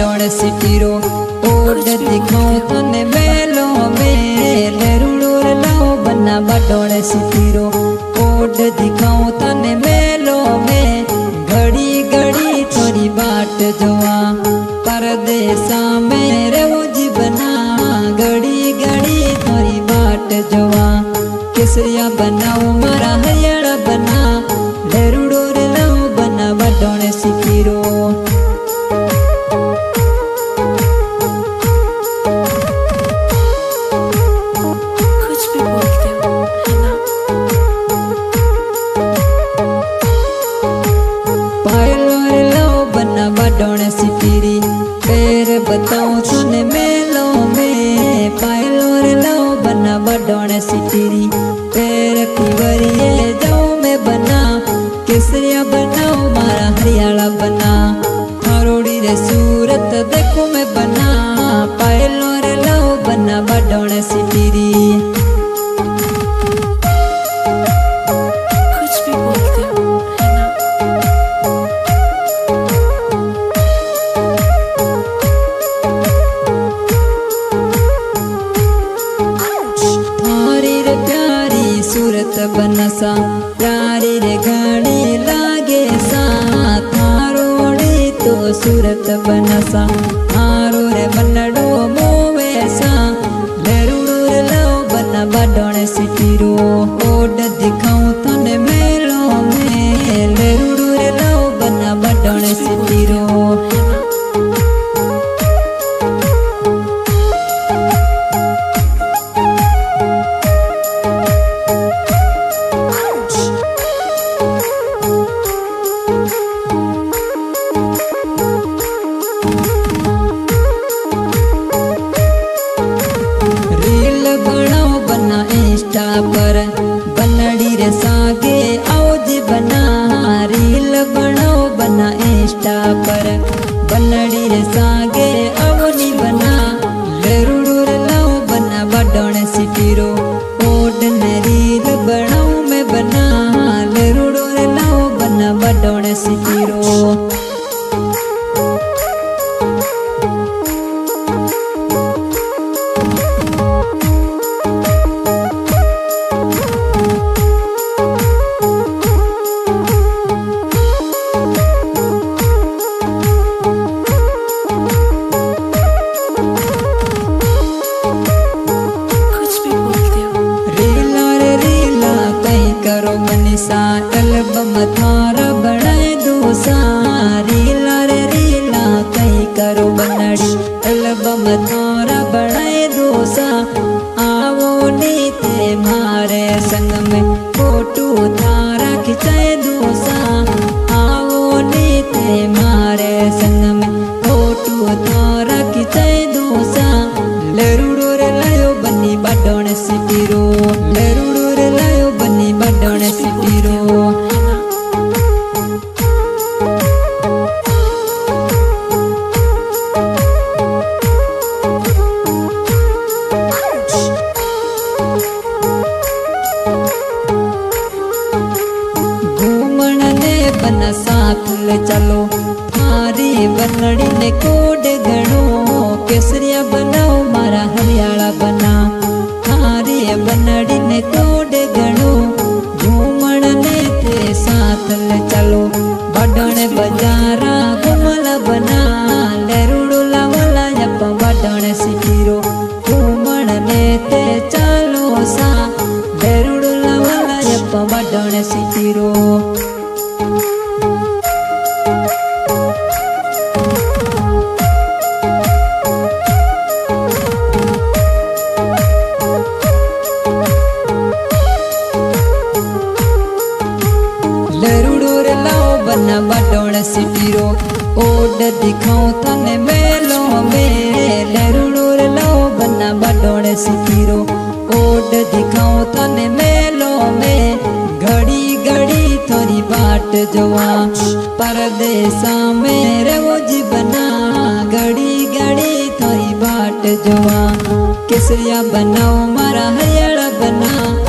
बडोण सिटीरो odd दिखाऊं तने मेलो में लेरुड़ो लाओ बना बडोण सिटीरो ओड दिखाऊं तने मेलो में घड़ी घड़ी थोड़ी बाट जोवा परदेसा में रोज बना घड़ी घड़ी थोड़ी बाट जोवा केसरिया बनाओ मारा हरियाणा बना लेरुड़ो लाओ बना बडोण सिटीरो बडोण सिटीरी पैर बताऊं तने मेलो में पायलो रे लाओ बना बडोण सिटीरी पैर पिवरिए जाऊं मैं बना केसरिया बनाओ मारा हरियाणा बना थारोड़ी रे सूरत देखो मैं बना पायलो रे लाओ बना बडोण सिटीरी सूरत बनसा प्यारी रे घड़ी लागे सा थारोड़ी तो सूरत बनसा थारो रे बनडो मोवे सा लेरुड़ो रे लाओ बना बडोण सिटीरो ओड दिखाऊं तने मेलो में लेरुड़ो रे लाओ बना बडोण सिटीरो पर बनड़ी रे सागे औज बना रील बनाओ बना इंस्टा पर बनड़ी रे सागे अवनी बना लेरुड़ो रे लाओ बना बडोण सिटीरो ओड ने रील बनाओ मैं बना लेरुड़ो रे लाओ बना बडोण सिटीरो करो मनीषा एल्बम थारा बनाए दोसा रीला रे रीला कहीं करो बनड़ी एल्बम थारा बनाए दोसा आवो नीते मारे संग में फोटो थारा खिंचाए दोसा आवो नीते मारे संग में फोटो थारा खिंचाए दोसा लेरुड़ो रे लायो बनी बडोण सिटीरो लेरुड़ो रे लायो बनी बडोण सिटीरो घूमण ने बना साथ ले चलो थारी बनड़ी ने कोड गणो केसरिया बनाओ मारा हरियाणा बना थारी बनड़ी ने कोड गणो घूमण ने ते साथ ले चलो बडोण बजारा घुमला बना लेरुड़ो लावला यप बडोण सिटीरो घूमण ने ते चालो सा लेरुड़ो लावला यप बडोण सिटीरो लेरुड़ो रे लाओ बना बडोण सिटीरो ओड दिखाऊं तने मेलो में लेरुड़ो रे लाओ बना बडोण सिटीरो ओड दिखाऊं तने मेलो में घड़ी घड़ी थोड़ी बाट जोवा परदेसा में रोज बना घड़ी घड़ी थोड़ी बाट जोवा केसरिया बनाओ मारा हरियाणा बना